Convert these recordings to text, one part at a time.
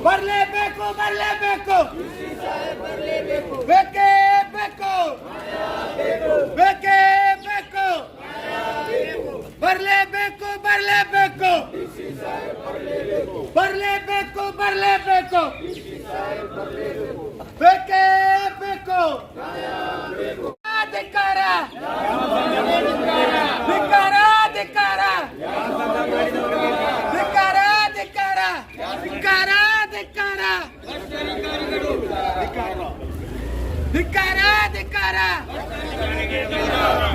ಬರಲೇಬೇಕು ಬರಲೇಬೇಕು ಬೇಕೇ ಬೇಕು ಬೇಕೇ ಬೇಕು ಬರಲೇಬೇಕು ಬರಲೇಬೇಕು ಬರಲೇಬೇಕು ಬರಲೇಬೇಕು ಬೇಕೇ ಬೇಕು ಧಿಕ್ಕಾರ ಧಿಕ್ಕಾರ ಧಿಕ್ಕಾರ ಧಿಕ್ಕಾರ ಧಿಕ್ಕಾರ ಧಿಕ್ಕಾರ ಧಿಕ್ಕಾರ ಧಿಕ್ಕಾರ ಧಿಕ್ಕಾರ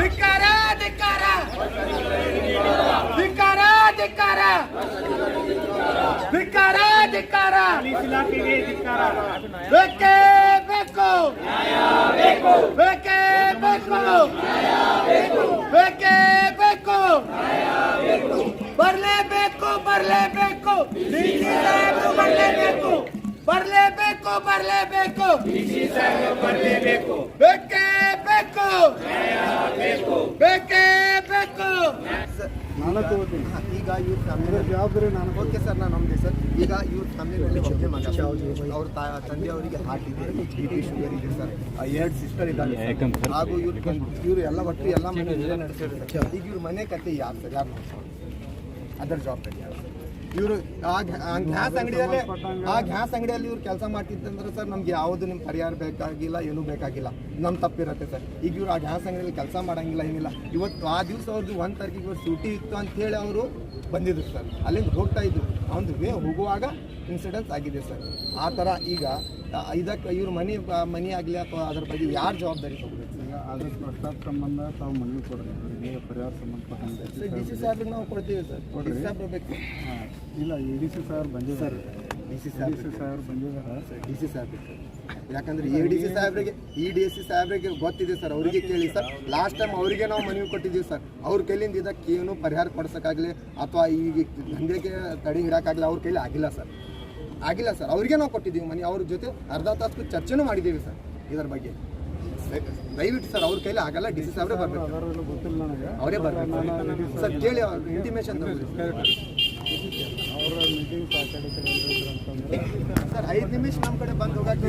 ಧಿಕ್ಕಾರ ಧಿಕ್ಕಾರ ಧಿಕ್ಕಾರ ಧಿಕ್ಕಾರ ಧಿಕ್ಕಾರ ಧಿಕ್ಕಾರ ಬೇಕೇ ಬೇಕು ಬೇಕೇ ಬೇಕು ಬೇಕೇ ಬೇಕು ಬರಲೇಬೇಕು ಬರಲೇಬೇಕು ಬರಲೇಬೇಕು ಬರಲೇಬೇಕು ಬರಲೇಬೇಕು ಬೇಕೇ ಬೇಕು ಬೇಕೇ ಬೇಕು ನಾನು ತಗೋತೀನಿ. ಈಗ ಇವ್ರ ಫ್ಯಾಮಿಲಿ ಜವಾಬ್ದಾರಿ ನಾನು. ಓಕೆ ಸರ್, ನಾನು ನಮ್ದೆ ಸರ್. ಈಗ ಇವ್ರ ಫ್ಯಾಮಿಲಿಯಲ್ಲಿ ಒಬ್ಬನೇ ಮಗ, ಅವ್ರ ತಂದೆಯವರಿಗೆ ಹಾರ್ಟ್ ಇದೆ, BP ಶುಗರ್ ಇದೆ ಸರ್, 2 ಸಿಸ್ಟರ್ ಇದ್ದಾರೆ ಹಾಗೂ ಇವ್ರು ಎಲ್ಲ ಒಟ್ಟು ಎಲ್ಲ ಮನೆ ನಡೆಸಿದ್ದಾರೆ. ಈಗ ಇವ್ರ ಮನೆ ಕತೆ ಯಾರು ಸರ್, ಯಾರು ಅದರ ಜವಾಬ್ದಾರಿ ಯಾರು? ಇವರು ಆ ಗ್ಯಾಸ್ ಅಂಗಡಿಯಲ್ಲಿ ಇವ್ರು ಕೆಲಸ ಮಾಡ್ತಿದ್ದಂದ್ರೆ ಸರ್ ನಮ್ಗೆ ಯಾವುದು ನಿಮ್ಮ ಪರಿಹಾರ ಬೇಕಾಗಿಲ್ಲ, ಏನೂ ಬೇಕಾಗಿಲ್ಲ, ನಮ್ಮ ತಪ್ಪಿರುತ್ತೆ ಸರ್. ಈಗ ಇವ್ರು ಆ ಗ್ಯಾಸ್ ಅಂಗಡಿಯಲ್ಲಿ ಕೆಲಸ ಮಾಡೋಂಗಿಲ್ಲ, ಏನಿಲ್ಲ. ಇವತ್ತು ಆ ದಿವಸ ಅವ್ರದ್ದು 1 ತಾರೀಕಿಗೆ ಇವ್ರು ಸೂಟಿ ಇತ್ತು ಅಂತೇಳಿ ಅವರು ಬಂದಿದ್ರು ಸರ್. ಅಲ್ಲಿಂದ ಹೋಗ್ತಾ ಇದ್ರು, ಅವ್ನು ಹೋಗುವಾಗ ಇನ್ಸಿಡೆನ್ಸ್ ಆಗಿದೆ ಸರ್. ಆ ಥರ ಈಗ ಇದಕ್ಕೆ ಇವ್ರ ಮನಿ ಆಗಲಿ ಅಥವಾ ಅದ್ರ ಬಗ್ಗೆ ಯಾರು ಜವಾಬ್ದಾರಿ ತಗೋಬೇಕು? ಅದ್ರ ಪ್ರಸ್ತಾಪ ಸಂಬಂಧ ತಾವು ಮನವಿ ಕೊಡ್ರಿ, ಪರಿಹಾರ ಸಂಬಂಧಪಟ್ಟಂತೆ DC ಸಾಹೇಬ್ರಿಗೆ ನಾವು ಕೊಡ್ತೀವಿ ಸರ್. DC ಸಾಹೇಬ್ ಬೇಕು. ಇಲ್ಲ, ADC ಸಾಹೇಬ್ರು ಬಂದಿದ್ದಾರೆ ಸರ್. DC ಸಾಹೇಬ್ರು ಬಂದಿದ್ದಾರೆ. DC ಸಾಹೇಬ್ ಯಾಕಂದ್ರೆ ADC ಸಾಹೇಬ್ರಿಗೆ DC ಸಾಹೇಬ್ರಿಗೆ ಗೊತ್ತಿದೆ ಸರ್, ಅವರಿಗೆ ಕೇಳಿ ಸರ್. ಲಾಸ್ಟ್ ಟೈಮ್ ಅವರಿಗೆ ನಾವು ಮನವಿ ಕೊಟ್ಟಿದ್ದೀವಿ ಸರ್. ಅವ್ರ ಕೈಲಿಂದ ಇದಕ್ಕೆ ಏನು ಪರಿಹಾರ ಕೊಡ್ಸೋಕ್ಕಾಗಲಿ ಅಥವಾ ಈಗ ದಂಧೆಗೆ ತಡೆ ಹಿಡೋಕ್ಕಾಗಲಿ ಅವ್ರ ಕೈಲಿ ಆಗಿಲ್ಲ ಸರ್. ಅವ್ರಿಗೆ ನಾವು ಕೊಟ್ಟಿದ್ದೀವಿ ಮನೆ. ಅವ್ರ ಜೊತೆ ಅರ್ಧ ತಾಸು ಚರ್ಚೆನೂ ಮಾಡಿದ್ದೀವಿ ಸರ್ ಇದರ ಬಗ್ಗೆ. ದಯವಿಟ್ಟು ಸರ್, ಅವ್ರ ಕೈಲಿ ಆಗಲ್ಲ, DC ಸಾಹೇಬ್ರೆ ಬರಬೇಕು, ಗೊತ್ತಿಲ್ಲ ನನಗೆ, ಅವರೇ ಬರಬೇಕು ಸರ್. ಕೇಳಿ ಅವ್ರ ಇಂಟಿಮೇಷನ್ ಅವರ ಮೀಟಿಂಗ್ ಸರ್. 5 ನಿಮಿಷ ನಮ್ಮ ಕಡೆ ಬಂದು ಹೋಗಕ್ಕೆ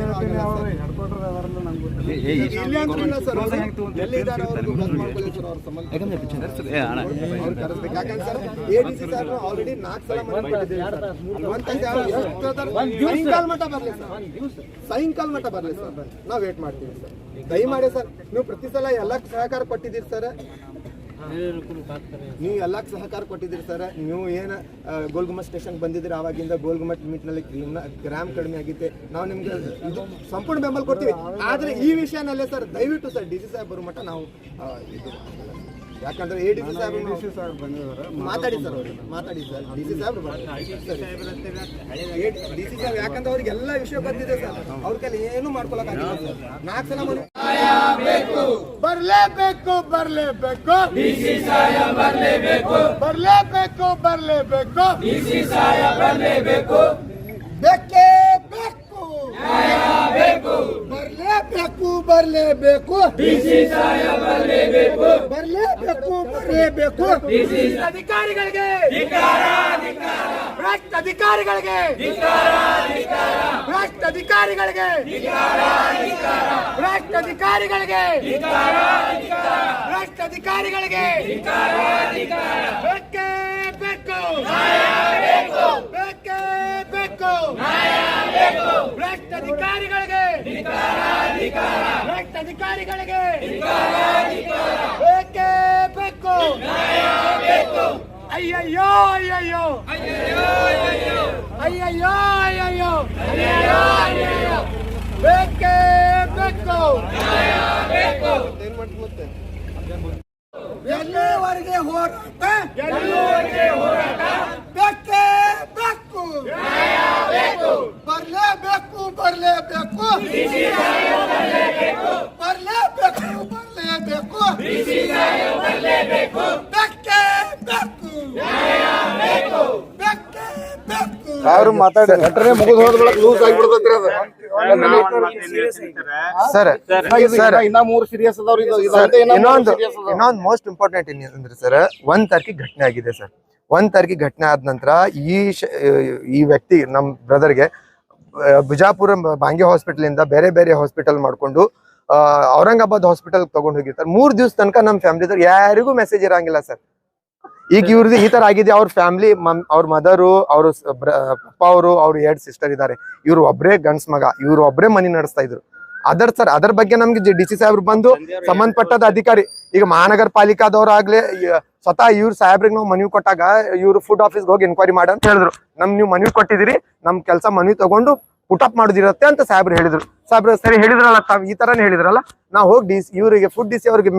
ಹೆಡ್ ಕ್ವಾರ್ಟರ್ ಅದರಲ್ಲ ನಂಗೆ ಗೊತ್ತಿಲ್ಲ. ಸರ್ ಎಲ್ಲಿದ್ದಾರೆ ಅವ್ರಿಗೆ ಬಂದ್ ಮಾಡ್ಕೊಳ್ಳಿ ಸರ್. ಅವ್ರ ಸಂಬಂಧ ಅವ್ರು ಕರೆಸ್ಬೇಕು. ಯಾಕಂದ್ರೆ ಸರ್ ADC ಸಾಹೇಬ್ರು ಆಲ್ರೆಡಿ 4 ಸಲ ಮನೆ ಕೊಟ್ಟಿದ್ದೀವಿ ಸರ್. ಸಾಯಂಕಾಲ ಮಟ್ಟ ಬರಲಿ ಸರ್, ಸಾಯಂಕಾಲ ಮಟ್ಟ ಬರಲಿ ಸರ್, ನಾವು ವೇಟ್ ಮಾಡ್ತೀವಿ ಸರ್. ದಯಮಾಡಿ ಸರ್, ನೀವು ಪ್ರತಿ ಸಲ ಎಲ್ಲಕ್ಕೆ ಸಹಕಾರ ಕೊಟ್ಟಿದ್ದೀರಿ ಸರ್. ನೀವು ಎಲ್ಲಕ್ಕೆ ಸಹಕಾರ ಕೊಟ್ಟಿದ್ದೀರಿ ಸರ್. ನೀವು ಏನು ಗೋಲ್ಗುಮಟ್ ಸ್ಟೇಷನ್ ಬಂದಿದ್ದೀರಿ, ಆವಾಗಿಂದ ಗೋಲ್ಗುಮಟ್ ಮೀಟ್ನಲ್ಲಿ ಗ್ರಾಮ್ ಕಡಿಮೆ ಆಗಿತ್ತೆ. ನಾವು ನಿಮ್ಗೆ ಇದು ಸಂಪೂರ್ಣ ಬೆಂಬಲ ಕೊಡ್ತೀವಿ. ಆದರೆ ಈ ವಿಷಯನಲ್ಲೇ ಸರ್ ದಯವಿಟ್ಟು ಸರ್ DC ಸಾಹೇಬ್ ಬರೋ ಮಟ್ಟ ನಾವು ಇದು ಯಾಕಂದ್ರೆ ADC ಸಾಹೇಬ್ ಬಂದಿದ್ದಾರೆ, ಮಾತಾಡಿ ಸರ್. ಅವ್ರಿಗೆ ಮಾತಾಡಿ ಸರ್. DC ಸಾಹೇಬ್ರು DC ಸಾಹೇಬ್ ಯಾಕಂದ್ರೆ ಅವ್ರಿಗೆ ಎಲ್ಲ ವಿಷಯ ಬಂದಿದೆ ಸರ್. ಅವ್ರ ಕೈಲಿ ಏನು ಮಾಡ್ಕೊಳಕ್ಕಾಗಿಲ್ಲ ಸರ್. 4 ಸಲ ಬರಲೇಬೇಕು ಬರಲೇಬೇಕು DC ಸಾಹೇಬ್ ಬರಲೇಬೇಕು ಬರಲೇಬೇಕು ಬರಲೇಬೇಕು DC ಸಾಹೇಬ್ ಬರಲೇಬೇಕು ಬೇಕೇ ಬೇಕು ಬೇಕು ಬರಲೇಬೇಕು ಬರಲೇಬೇಕು DC ಸಾಹೇಬ್ ಬರಲೇಬೇಕು ಬರಲೇಬೇಕು ಬರಲೇಬೇಕು ಅಧಿಕಾರಿಗಳಿಗೆ ಧಿಕ್ಕಾರ ಧಿಕ್ಕಾರ ಭ್ರಷ್ಟ ಅಧಿಕಾರಿಗಳಿಗೆ ಧಿಕ್ಕಾರ ಧಿಕ್ಕಾರ ಭ್ರಷ್ಟ ಅಧಿಕಾರಿಗಳಿಗೆ ಧಿಕ್ಕಾರ ಧಿಕ್ಕಾರ ಭ್ರಷ್ಟ ಅಧಿಕಾರಿಗಳಿಗೆ ಧಿಕ್ಕಾರ ಧಿಕ್ಕಾರ ಭ್ರಷ್ಟ ಅಧಿಕಾರಿಗಳಿಗೆ ಧಿಕ್ಕಾರ ಧಿಕ್ಕಾರ ಬೇಕೇ ಬೇಕು ಬೇಕು ಬೇಕೇ ಬೇಕು ಬೇಕು ಭ್ರಷ್ಟ ಅಧಿಕಾರಿಗಳಿಗೆ ಧಿಕ್ಕಾರ ಧಿಕ್ಕಾರ ಭ್ರಷ್ಟ ಅಧಿಕಾರಿಗಳಿಗೆ ಧಿಕ್ಕಾರ ಧಿಕ್ಕಾರ ಬೇಕೇ ಬೇಕು ಬೇಕು ಅಯ್ಯಯ್ಯೋ ಅಯ್ಯಯ್ಯೋ ಅಯ್ಯಯ್ಯೋ ಅಯ್ಯಯ್ಯೋ ಅಯ್ಯಯ್ಯೋ ಅಯ್ಯಯ್ಯೋ ಅಯ್ಯಯ್ಯೋ ಬೇಕೇ ಬೇಕು ಬೇಕು ಎಲ್ಲಿವರೆಗೆ ಹೋರಾಟ ಬೇಕೇ ಬೇಕು ಬರಲೇಬೇಕು ಬರಲೇಬೇಕು ಬರಲೇಬೇಕು ಬರಲೇಬೇಕು ಬೇಕೇ ಬೇಕು ಬೇಕೇ ಬೇಕು ಅವ್ರು ಮಾತಾಡಿ ಮುಗಿದು ಹೋದ ಬಳಿಕ ಲೂಸ್ ಆಗಿಬಿಡ್ತೈತ್ರಿ ಅದು ಸರ್. ಇನ್ನ 3 ಸೀರಿಯಸ್ ಅದಾವ್ರಿ. ಇನ್ನೊಂದು ಮೋಸ್ಟ್ ಇಂಪಾರ್ಟೆಂಟ್ ಏನಂದ್ರೆ ಸರ್, 1 ತಾರೀಕಿಗೆ ಘಟನೆ ಆಗಿದೆ ಸರ್. 1 ತಾರೀಕಿಗೆ ಘಟನೆ ಆದ ನಂತರ ಈ ವ್ಯಕ್ತಿ ನಮ್ಮ ಬ್ರದರ್ಗೆ ಬಿಜಾಪುರ ಬಾಂಗೆ ಹಾಸ್ಪಿಟಲ್ ಇಂದ ಬೇರೆ ಬೇರೆ ಹಾಸ್ಪಿಟಲ್ ಮಾಡ್ಕೊಂಡು ಔರಂಗಾಬಾದ್ ಹಾಸ್ಪಿಟಲ್ ತಗೊಂಡು ಹೋಗಿರ್ತಾರೆ. 3 ದಿವಸ ತನಕ ನಮ್ಮ ಫ್ಯಾಮಿಲಿದವ್ರು ಯಾರಿಗೂ ಮೆಸೇಜ್ ಇರಂಗಿಲ್ಲ ಸರ್. ಈಗ ಇವ್ರದ್ದು ಈ ತರ ಆಗಿದೆ. ಅವ್ರ ಫ್ಯಾಮಿಲಿ, ಅವ್ರ ಮದರು, ಅವ್ರ ಪಪ್ಪ ಅವರು, ಅವ್ರ 2 ಸಿಸ್ಟರ್ ಇದ್ದಾರೆ. ಇವ್ರು ಒಬ್ರೇ ಗಂಡ್ಸ್ ಮಗ, ಇವ್ರು ಒಬ್ರೇ ಮನಿ ನಡೆಸ್ತಾ ಇದ್ರು. ಅದರ ಬಗ್ಗೆ ನಮ್ಗೆ DC ಸಾಹೇಬ್ರು ಬಂದು ಸಂಬಂಧಪಟ್ಟದ ಅಧಿಕಾರಿ, ಈಗ ಮಹಾನಗರ ಪಾಲಿಕಾದವ್ರಾಗ್ಲಿ ಸ್ವತಃ ಇವ್ರ ಸಾಹೇಬ್ರಿಗೆ ನಾವು ಮನವಿ ಕೊಟ್ಟಾಗ ಇವ್ರು ಫುಡ್ ಆಫೀಸ್ಗೆ ಹೋಗಿ ಎನ್ಕ್ವೈರಿ ಮಾಡ ಅಂತ ಹೇಳಿದ್ರು. ನೀವು ಮನವಿ ಕೊಟ್ಟಿದ್ದೀರಿ, ನಮ್ ಕೆಲಸ ಮನವಿ ತಗೊಂಡು ಪುಟಪ್ ಮಾಡೋದಿರತ್ತೆ ಅಂತ ಸಾಹೇಬ್ರು ಹೇಳಿದ್ರು. ಸಾಹೇಬ್ರು ಸರಿ ಹೇಳಿದ್ರಲ್ಲ, ತಾವ್ ಈ ತರಾನೇ ಹೇಳಿದ್ರಲ್ಲ. ನಾವು ಹೋಗಿ ಇವರಿಗೆ ಫುಡ್ DC ಅವ್ರಿಗೆ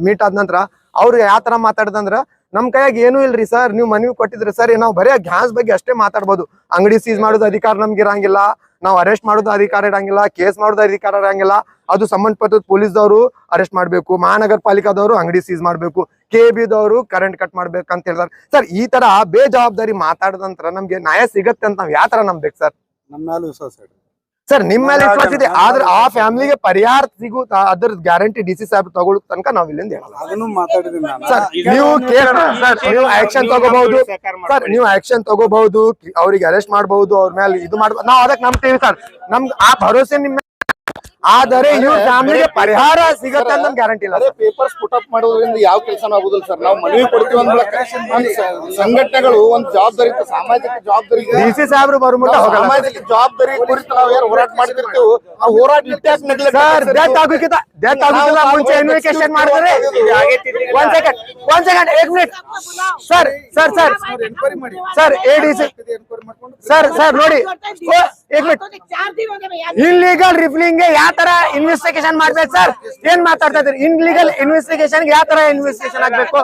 ಮೀಟ್ ಆದ ನಂತರ ಅವ್ರಿಗೆ ಯಾವ ತರ ಮಾತಾಡ್ದಂದ್ರ, ನಮ್ ಕೈಯಾಗ ಏನೂ ಇಲ್ರಿ ಸರ್, ನೀವು ಮನವಿ ಕೊಟ್ಟಿದ್ರಿ ಸರ್, ನಾವು ಬರೀ ಗ್ಯಾಸ್ ಬಗ್ಗೆ ಅಷ್ಟೇ ಮಾತಾಡ್ಬೋದು. ಅಂಗಡಿ ಸೀಸ್ ಮಾಡೋದು ಅಧಿಕಾರ ನಮ್ಗೆ ಇರಂಗಿಲ್ಲ, ನಾವು ಅರೆಸ್ಟ್ ಮಾಡೋದು ಅಧಿಕಾರ ಇರಂಗಿಲ್ಲ, ಕೇಸ್ ಮಾಡೋದು ಅಧಿಕಾರ ಇರಂಗಿಲ್ಲ. ಅದು ಸಂಬಂಧಪಟ್ಟ ಪೊಲೀಸ್ದವರು ಅರೆಸ್ಟ್ ಮಾಡ್ಬೇಕು, ಮಹಾನಗರ ಪಾಲಿಕಾದವರು ಅಂಗಡಿ ಸೀಸ್ ಮಾಡ್ಬೇಕು, KBದವರು ಕರೆಂಟ್ ಕಟ್ ಮಾಡ್ಬೇಕು ಅಂತ ಹೇಳ್ತಾರೆ ಸರ್. ಈ ತರ ಬೇಜವಾಬ್ದಾರಿ ಮಾತಾಡಿದ ನಂತರ ನಮ್ಗೆ ನ್ಯಾಯ ಸಿಗತ್ತೆ ಅಂತ ನಾವ್ ಯಾವ ತರ ನಂಬೇಕು ಸರ್? ನಮ್ಮ ಮೇಲೆ ವಿಶ್ವಾಸ ಇಡ್ರಿ ಸರ್. ನಿಮ್ಮ ಮೇಲೆ ವಿಶ್ವಾಸ ಇದೆ, ಆದ್ರೆ ಆ ಫ್ಯಾಮಿಲಿಗೆ ಪರಿಹಾರ ಸಿಗು ಅದ್ರ ಗ್ಯಾರಂಟಿ DC ಸಾಹೇಬ್ ತಗೊಳ್ಳೋ ತನಕ ನಾವ್ ಇಲ್ಲಿಂದ ಹೇಳಲ್ಲ. ಅದನ್ನು ಮಾತಾಡಿದೀನಿ ನಾನು. ಸರ್ ನೀವು ನೀವು ಆಕ್ಷನ್ ತಗೋಬಹುದು ಸರ್, ನೀವು ಆಕ್ಷನ್ ತಗೋಬಹುದು, ಅವ್ರಿಗೆ ಅರೆಸ್ಟ್ ಮಾಡಬಹುದು, ಅವ್ರ ಮೇಲೆ ಇದು ಮಾಡ್ಬೋದು. ನಾವ್ ಅದಕ್ಕೆ ನಂಬ್ತೀವಿ ಸರ್, ನಮ್ಗೆ ಆ ಭರೋಸೆ ನಿಮ್ಮ. ಆದರೆ ಇವ್ರ ಫ್ಯಾಮಿಲಿಗೆ ಪರಿಹಾರ ಸಿಗತ್ತೆ ಅಂತ ಗ್ಯಾರಂಟಿ ಇಲ್ಲ. ಪೇಪರ್ಸ್ ಪುಟಪ್ ಮಾಡೋದ್ರಿಂದ ಯಾವ ಕೆಲಸನೂ ಆಗುದಿಲ್ಲ ಸರ್. ನಾವು ಮನವಿ ಕೊಡ್ತೀವಿ ಅಂದ್ರೆ ಸಂಘಟನೆಗಳು ಒಂದು ಜವಾಬ್ದಾರಿ, ಸಾಮಾಜಿಕ ಜವಾಬ್ದಾರಿ, DC ಸಾಹೇಬ್ರು ಬರುಮುಂಟ ಸಾಮಾಜಿಕ ಜವಾಬ್ದಾರಿ ಕುರಿತು ನಾವು ಏನು ಹೋರಾಟ ಮಾಡ್ತಿರ್ತೀವಿ, ಆ ಹೋರಾಟ ಇಟ್ಟಾಕ್ ನೆಗ್ಲೆಕ್ಟ್ ಸರ್. ಡೆತ್ ಆಗೋಕ್ಕಿಂತ ಮುಂಚೆ ಇನ್ವೆಸ್ಟಿಗೇಷನ್ ಮಾಡಿದ್ರೆ ಒಂದ್ second 1 minute sir ADC sir ನೋಡಿ 1 ಮಿನಿಟ್. ಇನ್ಲೀಗಲ್ ರಿಫಿಲಿಂಗ್ ಯಾವ ತರ ಇನ್ವೆಸ್ಟಿಗೇಷನ್ ಮಾಡ್ಬೇಕು ಸರ್? ಏನ್ ಮಾತಾಡ್ತಾ ಇದ್ರಿ? ಇನ್ಲೀಗಲ್ ಇನ್ವೆಸ್ಟಿಗೇಷನ್ ಯಾವ ತರ ಇನ್ವೆಸ್ಟಿಗೇಷನ್ ಆಗ್ಬೇಕು?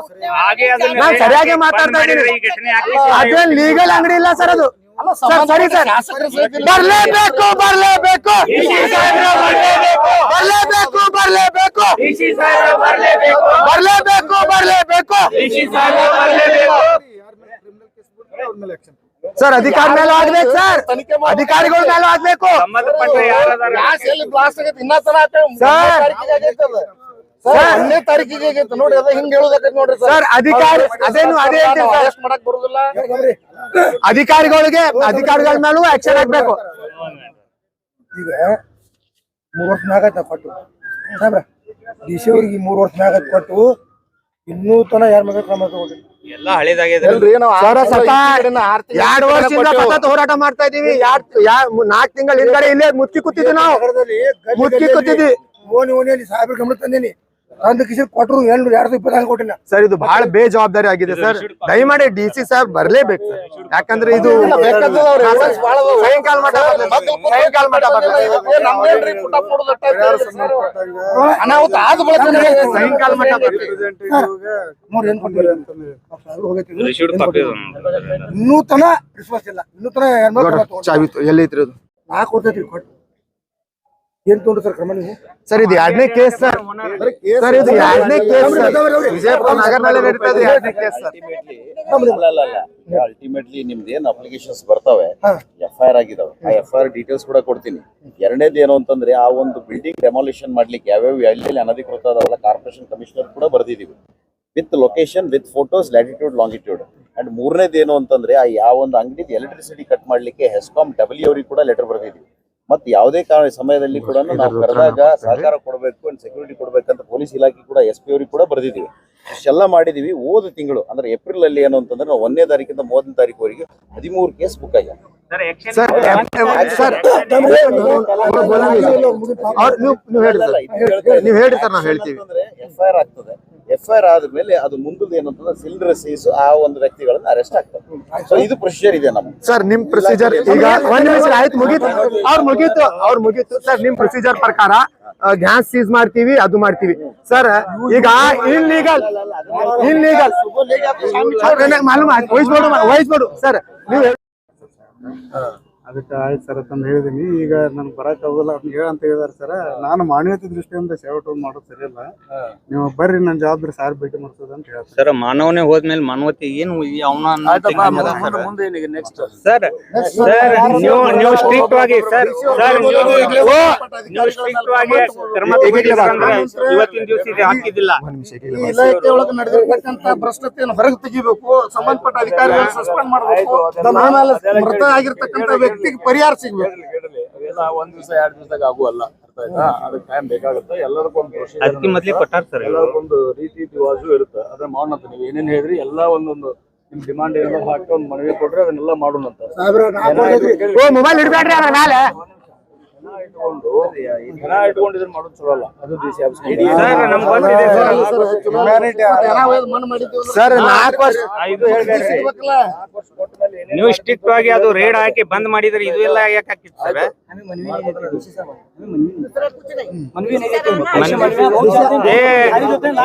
ನಾನ್ ಸರಿಯಾಗಿ ಮಾತಾಡ್ತಾ ಇದ್ದೀನಿ. ಅದೇನ್ ಲೀಗಲ್ ಅಂಗಡಿ ಇಲ್ಲ ಸರ್, ಅದು ಸರಿ ಸರ್. ಬರ್ಲೇಬೇಕು ಬರ್ಲೇಬೇಕು ಬರ್ಲೇಬೇಕು ಬರ್ಲೇಬೇಕು ಬರ್ಲೇಬೇಕು ಬರ್ಲೇಬೇಕು ಸರ್. ಅಧಿಕಾರಿ ಮೇಲೆ ಆಗ್ಬೇಕು ಸರ್, ಅಧಿಕಾರಿಗಳ ಮೇಲೆ ಆಗ್ಬೇಕು ಸರ್. 1ನೇ ತಾರೀಕಿಗೆ ಆಗೈತೆ ನೋಡಿ, ಅದ ಹಿಂಗ್ ಹೇಳೋದಕ್ಕೆ ನೋಡ್ರಿ ಸರ್. ಅಧಿಕಾರಿ ಅದೇನು ಅದೇ ಮಾಡಕ್ ಬರುದಿಲ್ಲ. ಅಧಿಕಾರಿಗಳ ಮೇಲೂ ಆಕ್ಷನ್ ಆಗ್ಬೇಕು. ಈಗ 3 ವರ್ಷ ಮ್ಯಾಗ ಕೊಟ್ಟು ಸಾಬ್ರ DC ಅವ್ರಿಗೆ 3 ವರ್ಷ ಮ್ಯಾಗ ಕೊಟ್ಟು ಇನ್ನೂ ತನ ಯಾರ ಮಗ ಕ್ರಮ ತಗೊಂಡಿಲ್ಲ. ಎಲ್ಲ ಹಳೇದಾಗಿದೆ. 2 ವರ್ಷದಿಂದ ಸತತ ಹೋರಾಟ ಮಾಡ್ತಾ ಇದೀವಿ. 4 ತಿಂಗಳ ಹಿಂದ್ಗಡೆ ಇಲ್ಲೇ ಮುಚ್ಚಿ ಕೂತಿದ್ವಿ ನಾವು, ಮುಚ್ಚಿ ಕೂತಿದ್ವಿ. ಓಣಿ ಸಾಹೇಬ್ರ ಗಮನ ತಂದೇನಿ, ತಂದ ಕಿಶನ್ ಕೊಟ್ಟರು 224 ಕೊಟ್ಟಿಲ್ಲ ಸರ್. ಇದು ಬಹಳ ಬೇಜವಾಬ್ದಾರಿ ಆಗಿದೆ ಸರ್. ದಯಮಾಡಿ DC ಸಾಹೇಬ್ ಬರ್ಲೇಬೇಕು ಸರ್, ಯಾಕಂದ್ರೆ ಇದು ಸಾಯಂಕಾಲ ಮಠ ಅನಾಹುತ ಆದ ಬಳಿಕ ಸಾಯಂಕಾಲ ಮಠ ನೋಡಿ ಏನ್ ಕೊಟ್ಟಿಲ್ಲ ರಿಸೀವ್ಡ್ ಇನ್ನೂ ತನ ವಿಶ್ವಾಸ ಇಲ್ಲ. ಇನ್ನೂ ತನ ಚಾವಿತ್ತು ಎಲ್ಲೈತ್ರಿ ಅದು? ನಾ ಕೊಡ್ತೈತಿ ಕೊಟ್ಟು ಏನ್ ತೊಗೊಂಡ್ರು ಸರ್ ಕ್ರಮ ನೀವು? ಸರ್ ಇದು 2ನೇ ಕೇಸ್ ಸರ್. ಸರ್ ಇದು 2ನೇ ಕೇಸ್ ವಿಜಯಪುರ ನಗರದಲ್ಲಿ ನಡೀತಾ ಇದೆ. 2ನೇ ಕೇಸ್ ಸರ್. ಅಲ್ಟಿಮೇಟ್ಲಿ ನಿಮ್ದು ಏನ್ ಅಪ್ಲಿಕೇಶನ್ಸ್ ಬರ್ತವೆ, FIR ಆಗಿದಾವೆ, ಆ FIR ಡೀಟೇಲ್ಸ್ ಕೂಡ ಕೊಡ್ತೀನಿ. 2ನೇದು ಏನು ಅಂತಂದ್ರೆ, ಆ ಒಂದು ಬಿಲ್ಡಿಂಗ್ ಡೆಮಾಲಿಷನ್ ಮಾಡ್ಲಿಕ್ಕೆ ಯಾವ್ಯಾವ ಎಲ್ಲೆಲ್ಲಿ ಅನಧಿಕೃತ ಅದಾವಲ್ಲ, ಕಾರ್ಪೊರೇಷನ್ ಕಮಿಷನರ್ ಕೂಡ ಬರ್ದಿದೀವಿ, with location, with photos, latitude, longitude. And 3ನೇದು ಏನು ಅಂತಂದ್ರೆ, ಆ ಯಾವ ಒಂದು ಅಂಗಡಿ ಎಲೆಕ್ಟ್ರಿಸಿಟಿ ಕಟ್ ಮಾಡ್ಲಿಕ್ಕೆ ಹೆಸ್ಕಾಂ W ಅವ್ರಿಗೆ ಕೂಡ ಲೆಟರ್ ಬರ್ದಿದೀವಿ. ಮತ್ತೆ ಯಾವುದೇ ಸಮಯದಲ್ಲಿ ಕೂಡ ನಾವು ಕರೆದಾಗ ಸಹಕಾರ ಕೊಡಬೇಕು ಅಂಡ್ ಸೆಕ್ಯೂರಿಟಿ ಕೊಡ್ಬೇಕಂತ ಪೊಲೀಸ್ ಇಲಾಖೆ ಕೂಡ SP ಅವ್ರಿಗೆ ಕೂಡ ಬರ್ದಿದ್ದೀವಿ. ಇಷ್ಟೆಲ್ಲ ಮಾಡಿದೀವಿ. ಹೋದ ತಿಂಗಳು ಅಂದ್ರೆ ಏಪ್ರಿಲ್ ಅಲ್ಲಿ ಏನು ಅಂತಂದ್ರೆ, ನಾವು 1ನೇ ತಾರೀಕಿಂದ 30ನೇ ತಾರೀಕುವರೆಗೆ 13 ಕೇಸ್ ಬುಕ್ ಆಗ್ಯಾವ. ನೀವು ಹೇಳಿ ಸರ್, ನಾವು ಹೇಳ್ತೀವಿ. FIR ಆಗ್ತದೆ. FIR ಆದ್ಮೇಲೆ ಅದು ಮುಂದದ ಏನಂತಂದ್ರೆ ಸಿಲಿಂಡರ್ ಸೀಸ್ ಆ ಒಂದು ವ್ಯಕ್ತಿಗಳನ್ನ ಅರೆಸ್ಟ್ ಆಗ್ತದೆ. ಸೊ ಇದು ಪ್ರೊಸೀಜರ್ ಇದೆ ನಮ್ಗೆ ಸರ್. ನಿಮ್ ಪ್ರೊಸೀಜರ್ ಈಗ 1 ನಿಮಿಷ ಆಯ್ತು, ಮುಗೀತು ಸರ್. ನಿಮ್ ಪ್ರೊಸೀಜರ್ ಪ್ರಕಾರ ಗ್ಯಾಸ್ ಸೀಸ್ ಮಾಡ್ತೀವಿ, ಅದು ಮಾಡ್ತೀವಿ ಸರ್. ಈಗ ಇನ್ಲೀಗಲ್ ಮಾಲೂಮ್ ವಹಿಸ್ಬೋಡು ಸರ್. ನೀವು ಅದಕ್ಕೆ ಆಯ್ತು ಸರ್ ಅಂತ ಹೇಳಿದೀನಿ. ಈಗ ನನಗೆ ಬರೋಕ್ಕಾಗೋಲ್ಲ ಅಂತ ಹೇಳಂತ ಹೇಳಿದಾರೆ ಸರ್. ನಾನು ಮಾನವೀಯತೆ ದೃಷ್ಟಿಯಿಂದ ಸೇವೆ ಮಾಡೋದು ಸರಿಯಲ್ಲ, ನೀವು ಬರ್ರಿ ನನ್ನ ಜವಾಬ್ದಾರಿ ಸಾರ್ ಭೇಟಿ ಮಾಡ್ಸೋದು ಅಂತ ಹೇಳ್ತಾರೆ ಸರ್. ಮಾನವನೇ ಹೋದ್ಮೇಲೆ ಮಾನವತೆ ಏನು ಸರ್. ನೀವು ಸ್ಟ್ರಿಕ್ಟ್ ಆಗಿ ಸರ್ ಸ್ಟ್ರಿಕ್ಟ್ ಆಗಿ ಕ್ರಮ ತಗೊಂಡಿದ್ರೆ ಇವತ್ತಿನ ದಿವಸ ಇದು ಹಾಕಿದ್ದಿಲ್ಲ. ಈ ಇಲಾಖೆ ಒಳಗೆ ನಡೆದಿರ್ತಕ್ಕಂತ ಭ್ರಷ್ಟತೆಯನ್ನು ಹೊರಗೆ ತೆಗಿಬೇಕು, ಸಂಬಂಧಪಟ್ಟ ಅಧಿಕಾರಿಗಳು ಸಸ್ಪೆಂಡ್ ಮಾಡಬೇಕು, ಆಮೇಲೆ ಮೃತ ಆಗಿರ್ತಕ್ಕಂಥ ವ್ಯಕ್ತಿಗೆ ಪರಿಹಾರ ಸಿಗ್ಬೇಕು. ಅವೆಲ್ಲ ಒಂದ್ ದಿವಸ 2 ದಿವಸದಾಗ ಆಗುವಲ್ಲ, ಅರ್ಥ ಆಯ್ತಾ? ಅದಕ್ಕೆ ಟೈಮ್ ಬೇಕಾಗುತ್ತೆ. ಎಲ್ಲದಕ್ಕೊಂದು ಅದಕ್ಕೆ ಮೊದಲೇ ಕೊಟ್ಟಾರ ಸರ್. ಎಲ್ಲದಕ್ಕೊಂದು ರೀತಿ ರಿವಾಜು ಇರುತ್ತೆ. ಅದನ್ನ ಮಾಡೋಣ. ನೀವು ಏನೇನ್ ಹೇಳಿದ್ರಿ ಎಲ್ಲ ಒಂದೊಂದು ನಿಮ್ ಡಿಮಾಂಡ್ ಏನಾದ್ರು ಹಾಕಿ ಒಂದು ಮನವಿ ಕೊಟ್ರೆ ಅದನ್ನೆಲ್ಲ ಮಾಡೋಣ ಅಂತ ಮೊಬೈಲ್ ಇಡ್ಬೇಡ್ರಿ ಅದ್ರ ಮೇಲೆ. ಇಟ್ಕೊಂಡು ಇಟ್ಕೊಂಡು ಇದನ್ನ ಮಾಡೋದು ಚಲೋ ಅಲ್ಲ. ಅದು ಡಿಸಿ ಆಫೀಸ್ ಸರ್ 4 ವರ್ಷ ನೀವು ಸ್ಟ್ರಿಕ್ಟ್ ಆಗಿ ಅದು ರೇಡ್ ಹಾಕಿ ಬಂದ್ ಮಾಡಿದ್ರೆ ಇದು ಎಲ್ಲ ಯಾಕೆ ಹಾಕಿತ್ತು ಸರ್?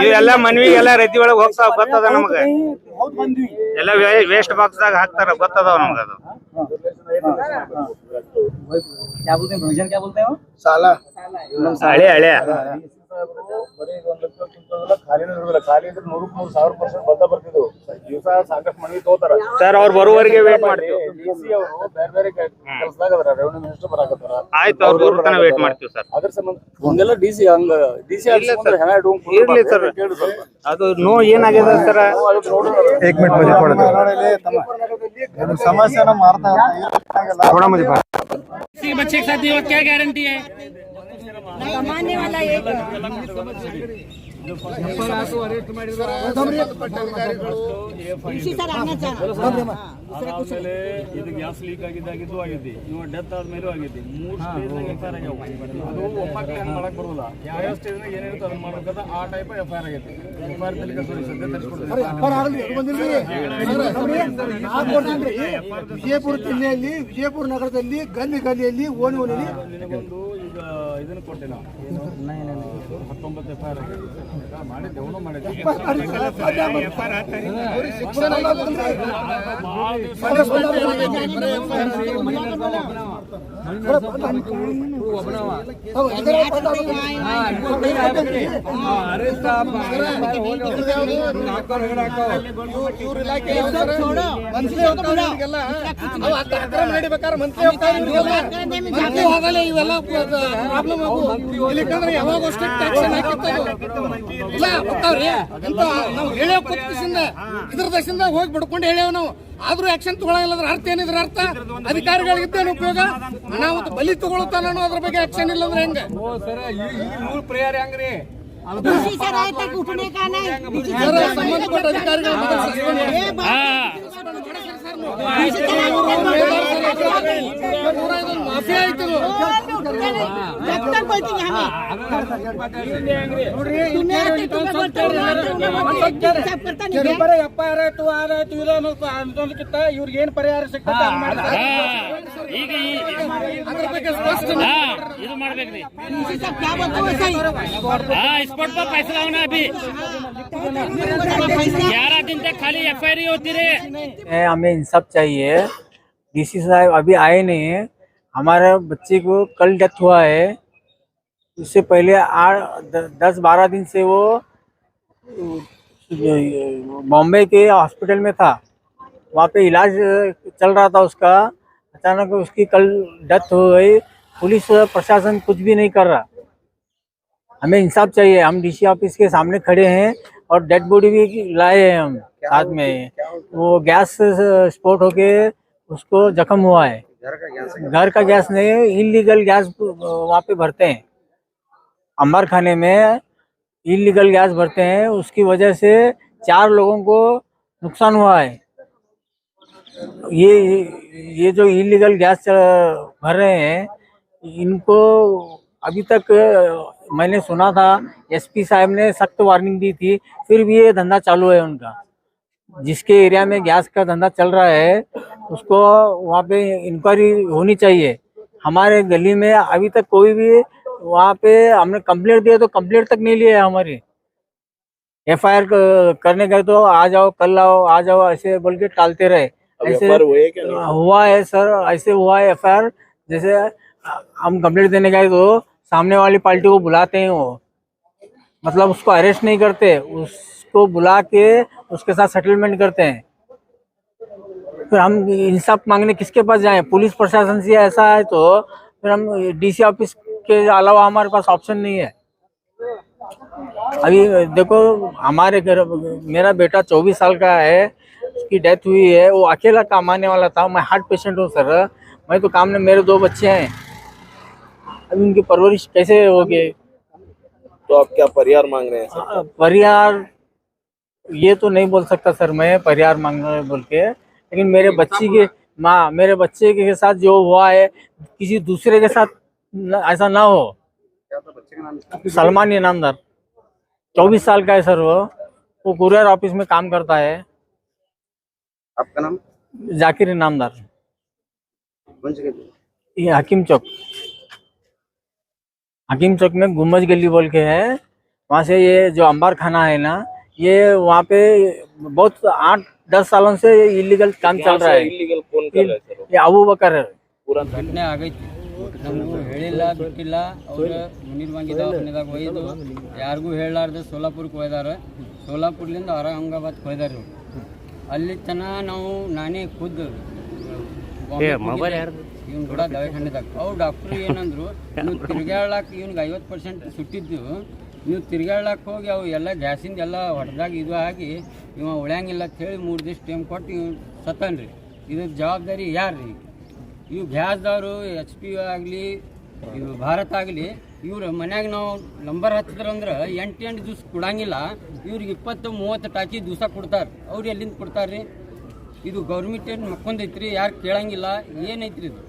ಇವೆಲ್ಲ ಮನ್ವಿ ಎಲ್ಲ ರದ್ದಿ ಒಳಗೆ ಹೋಗ್ತಾವ, ಗೊತ್ತದ ನಮಗ. ಎಲ್ಲ ವೇಸ್ಟ್ ಬಾಕ್ಸ್ ದಾಗ ಹಾಕ್ತಾರ, ಗೊತ್ತದ ನಮಗ. ಅದು ಸಾಲ ಹಳೆ ಬರೀ 1 ಲಕ್ಷ ಕುಂತದಲ್ಲ, ಖಾಲಿನೂ ಇರೋದಿಲ್ಲ. ಖಾಲಿ ಇದ್ರೆ 100,000% ಬಂದ ಬರ್ತಿದ್ವು. ದಿವಸ ಸಾಕಷ್ಟು ಮನವಿ ತಗೋತಾರ ಸರ್. ಅವ್ರು ಬರುವವರೆಗೆ ವೇಟ್ ಮಾಡ್ತೀವಿ. ಡಿಸಿ ಅವರು ಬೇರೆ ಬೇರೆ ಕೆಲಸದಾಗ ಅದಾರ, ರೆವೆನ್ಯೂ ಮಿನಿಸ್ಟರ್ ಬರಾಕತ್ತಾರ. ಆಯ್ತು, ಅವ್ರು ಬರುತ್ತಾನ ವೇಟ್ ಮಾಡ್ತೀವಿ ಸರ್. ಅದ್ರ ಸಂಬಂಧ ಹಂಗೆಲ್ಲ ಡಿಸಿ ಹೆಣ ಇರ್ಲಿ ಸರ್. ಅದು ಏನಾಗಿದೆ ಸರ್? 1 ಮಿನಿಟ್ मुझे थोड़ा दो ಸಮಸ್ಯೆನ ಮಾಡ್ತಾ थोड़ा मुझे बच्चे के साथ नहीं हो, क्या गारंटी है? कमाने वाला एक ಆಮೇಲೆ ಇದು ಗ್ಯಾಸ್ ಲೀಕ್ ಆಗಿದ್ದಾಗಿದ್ದು ಆಗಿದೆ, ಇವ ಡೆತ್ ಆದ್ಮೇಲೂ ಆಗಿದೆ. 3 ಸ್ಟೇಜ್ನಾಗ ಎಫ್ಐಆರ್ ಆಗ್ಯಾವ. ಅದು ಒಮ್ಮಕ್ಲೆ ಹಂಗೆ ಮಾಡಕ್ ಬರೋಲ್ಲ. ಯಾವ ಸ್ಟೇಜ್ನಾಗ ಏನಿರುತ್ತೆ ಅದನ್ನ ಮಾಡ್ಬೇಕಂತ ಆ ಟೈಪ್ ಎಫ್ಐಆರ್ ಆಗೈತಿ. ಎಫ್ಐಆರ್ ತನಿಖೆ ಸದ್ಯ ತರಿಸ್ಕೊಡ್ತೀವಿ. ವಿಜಯಪುರ ಜಿಲ್ಲೆಯಲ್ಲಿ, ವಿಜಯಪುರ ನಗರದಲ್ಲಿ ಗಲ್ಲಿಯಲ್ಲಿ ಓಣಿಯಲ್ಲಿ ನಿನಗೊಂದು ಈಗ ಇದನ್ನ ಕೊಟ್ಟೆ ನಾವು 19 ಎಫ್ಐಆರ್ ಆಗಿದೆ. ಮಾಡಿದ್ದೆವು ಮಾಡಿದ್ದೆ. ಯಾವಾಗ ನಾವು ಹೇಳೋ ಕೊತ್ತಿಸಿಂದ ಇದ್ರ ದಶದಿಂದ ಹೋಗಿ ಬಿಡ್ಕೊಂಡು ಹೇಳೇವ್ ನಾವು. ಆದ್ರೂ ಆಕ್ಷನ್ ತಗೊಳ್ಳಂಗಿಲ್ಲ. ಅರ್ಥ ಏನಿದ್ರ ಅರ್ಥ? ಅಧಿಕಾರಿಗಳಿದ್ದೇನು ಉಪಯೋಗ? ಅನಾಹುತ ಬಲಿ ತಗೊಳ್ತಾನ ಅದ್ರ ಬಗ್ಗೆ ಆಕ್ಷನ್ ಇಲ್ಲ ಅಂದ್ರೆ ಹೆಂಗ? ಪ್ರೇಯರ್ ಹೆಂಗ್ರಿ? उठने का नहीं, ಸಂಬಂಧಪಟ್ಟ ಅಧಿಕಾರಿಗಳು ಮಾಫಿಯಾ ಆಯ್ತು. जब तक बैठेंगे हमें ಎಫ್ಐಆರ್ ಆಯ್ತು, ಆದಾಯ್ತು, ಇದಕ್ಕಿಂತ ಇವ್ರಿಗೆ ಏನ್ ಪರಿಹಾರ ಸಿಗ್ತದೆ ಈಗ ಅದ್ರ ಬಗ್ಗೆ ಸ್ಪಷ್ಟ ಇದು ಮಾಡ್ಬೇಕ್ರಿ. क्या बोलते हो सही? स्पॉट पर पैसा लाना अभी 11 दिन तक खाली एफआईआर ही होती रहे। हमें इंसाफ चाहिए। डीसी साहब अभी आए नहीं है। हमारे बच्चे को कल डेथ हुआ है। उससे पहले 10-12 दिन से वो बॉम्बे के हॉस्पिटल में था, वहाँ पे इलाज चल रहा था उसका। अचानक उसकी कल डेथ हो गई। पुलिस प्रशासन कुछ भी नहीं कर रहा। हमें इंसाफ चाहिए। हम डीसी ऑफिस के सामने खड़े हैं और डेड बॉडी भी लाए हैं हम साथ में। वो गैस स्फोट होके उसको जख्म हुआ है। घर का गैस नहीं, इलीगल गैस वहाँ पे भरते हैं। अंबर खाने में इलीगल गैस भरते हैं, उसकी वजह से 4 लोगों को नुकसान हुआ है। ये जो इलीगल गैस भर रहे हैं, इनको अभी तक मैंने सुना था एसपी साहब ने सख्त वार्निंग दी थी, फिर भी ये धंधा चालू है उनका। जिसके एरिया में गैस का धंधा चल रहा है उसको वहाँ पे इंक्वायरी होनी चाहिए। हमारे गली में अभी तक कोई भी वहाँ पे हमने कंप्लेंट दिया तो कंप्लेंट तक नहीं लिया है हमारी। एफआईआर करने गए तो आ जाओ, कल आओ, आ जाओ, ऐसे बोल के टालते रहे। ऐसे FIR हुए क्या नहीं? हुआ है सर, ऐसे हुआ है FIR। जैसे हम कंप्लेंट देने गए तो सामने वाली पार्टी को बुलाते हैं, वो मतलब उसको अरेस्ट नहीं करते, उसको बुला के उसके साथ सेटलमेंट करते हैं। फिर हम इंसाफ मांगने किसके पास जाएं? पुलिस प्रशासन से ऐसा है तो फिर हम DC ऑफिस के अलावा हमारे पास ऑप्शन नहीं है। अभी देखो हमारे घर मेरा बेटा 24 साल का है, उसकी डेथ हुई है। वो अकेला कमाने वाला था। मैं हार्ट पेशेंट हूँ सर, मैं तो काम में, मेरे 2 बच्चे हैं, अभी उनकी परवरिश कैसे होगी? तो आप क्या परिहार मांग रहे हैं सर? परिहार ये तो नहीं बोल सकता सर मैं परिहार मांगना बोल के, लेकिन मेरे बच्ची के माँ, मेरे बच्चे के साथ जो हुआ है किसी दूसरे के साथ ऐसा ना हो। सलमान इनामदार 24 साल का है सर, वो कुरियर ऑफिस में काम करता है। आपका नाम? जाकिर इनामदार, कौन सी गली? ये हकीम चौक में गुम्बज गली बोल के है। वहाँ से ये जो अंबार खाना है ना, ये वहाँ पे बहुत 8-10 सालों से इलीगल काम चल रहा है। इलीगल कौन कर रहा है सर? ये अबू बकर है। पूरा ಘಟನೆ ಆಗೈತಿ, ನಮಗೂ ಹೇಳಿಲ್ಲ ಬಿಟ್ಟಿಲ್ಲ. ಅವ್ರು ಮುನೀರ್ವಾಂಗಿ ದವಾಖಾನೆದಾಗ ಒಯ್ದು ಯಾರಿಗೂ ಹೇಳಲಾರ್ದೆ ಸೋಲಾಪುರಕ್ಕೆ ಒಯ್ದಾರೆ. ಸೋಲಾಪುರ್ಲಿಂದ ಔರಂಗಾಬಾದ್ಗೆ ಒಯ್ದಾರೆ. ಅಲ್ಲಿ ತನಕ ನಾವು ನಾನೇ ಖುದ್ದು ಇವ್ನ ಕೂಡ ದವಾಖಾನೆದಾಗ ಅವ್ರು ಡಾಕ್ಟ್ರು ಏನಂದ್ರು, ನೀವು ತಿರ್ಗಾಡ್ಲಾಕ ಇವ್ನಿಗೆ 50% ಸುಟ್ಟಿದ್ದು, ನೀವು ತಿರ್ಗಾಡ್ಲಾಕ ಹೋಗಿ ಅವು ಎಲ್ಲ ಗ್ಯಾಸಿಂದ ಎಲ್ಲ ಹೊಡೆದಾಗ ಇದು ಆಗಿ ಇವ ಉಳ್ಯಾಂಗಿಲ್ಲ ಅಂತೇಳಿ 3 ದಿವಸ ಟೈಮ್ ಕೊಟ್ಟು ಇವ್ ಸತ್ತನ್ರಿ. ಇದ್ರ ಜವಾಬ್ದಾರಿ ಯಾರ್ರಿ? ಇವು ಗ್ಯಾಸ್ದವರು HP ಆಗಲಿ ಇವು ಭಾರತ್ ಆಗಲಿ ಇವ್ರು ಮನ್ಯಾಗ ನಾವು ನಂಬರ್ ಹಚ್ಚಿದ್ರಂದ್ರೆ 8 ದಿವ್ಸ ಕೊಡಂಗಿಲ್ಲ. ಇವ್ರಿಗೆ 20-30 ಟಾಕಿ ದಿವಸ ಕೊಡ್ತಾರೆ. ಅವ್ರು ಎಲ್ಲಿಂದ ಕೊಡ್ತಾರೆ? ಇದು ಗೌರ್ಮೆಂಟ್ ಏನು ಮಕ್ಕೊಂದೈತ್ರಿ, ಯಾರು ಕೇಳಂಗಿಲ್ಲ. ಏನೈತ್ರಿ ಇದು?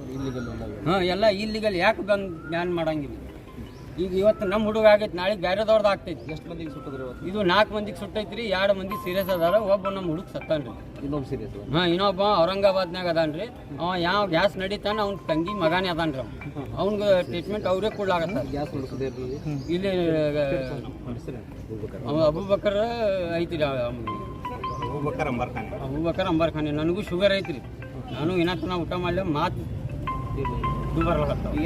ಹಾಂ, ಎಲ್ಲ ಇಲ್ಲಿಗಲ್. ಯಾಕೆ ಬಂದು ಬ್ಯಾನ್ ಮಾಡಂಗಿಲ್ಲ? ಈಗ ಇವತ್ತು ನಮ್ಮ ಹುಡುಗ ಆಗೈತೆ, ನಾಳೆಗೆ ಬೇರೆದವ್ರದ್ದು ಆಗ್ತೈತಿ. ಎಷ್ಟು ಮಂದಿಗೆ ಸುಟ್ಟಿದ್ರು? ಇದು 4 ಮಂದಿಗೆ ಸುಟ್ಟೈತ್ರಿ. 2 ಮಂದಿ ಸೀರಿಯಸ್ ಅದಾರ. ಒಬ್ಬ ನಮ್ಮ ಹುಡುಗ ಸತ್ತಾನ್ರಿ. ಇನ್ನೊಬ್ಬ ಸೀರಿಯಸ್? ಹಾಂ, ಇನ್ನೊಬ್ಬ ಔರಂಗಾಬಾದ್ನಾಗ ಅದಾನ್ರಿ. ಅವ ಯಾವ ಗ್ಯಾಸ್ ನಡೀತಾನ ಅವ್ನ ತಂಗಿ ಮಗಾನೇ ಅದಾನ್ರಿ. ಅವ್ನಿಗೆ ಟ್ರೀಟ್ಮೆಂಟ್ ಅವರೇ ಕೊಡ್ಲಾಗತ್ತ. ಇಲ್ಲಿ ಅಬೂಬಕರ್ ಐತ್ರಿ, ಅಬೂಬಕರ್ ಅಂಬಾರ್ ಖಾನೆ. ನನಗೂ ಶುಗರ್ ಐತ್ರಿ. ನಾನು ಇನ್ನೂ ಊಟ ಮಾಡಲಿ ಮಾತು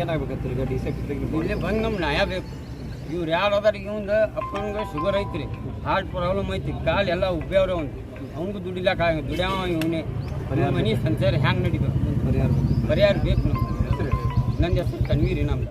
ಏನಾಗಬೇಕಂತ ಇಲ್ಲೇ ಬಂದು ನಮ್ಮ ನ್ಯಾಯ ಬೇಕು. ಇವ್ರು ಯಾರು ಅದಾರ? ಇವಂದು ಅಪ್ಪನಿಗೆ ಶುಗರ್ ಐತ್ರಿ, ಹಾರ್ಟ್ ಪ್ರಾಬ್ಲಮ್ ಐತಿ, ಕಾಲು ಎಲ್ಲ ಉಬ್ಬ್ಯಾವ್ರಿ. ಅವ್ನಿಗೂ ದುಡಿಲಾಕ ದುಡ್ಯಾವ ಇವನೇ. ಮನೆ ಸಂಸಾರ ಹ್ಯಾಂಗೆ ನಡಿಬೇಕು? ಪರಿಹಾರ ಬೇಕು. ನನ್ನ ಹೆಸರು ತನ್ವೀರ್ ನಮ್ದು.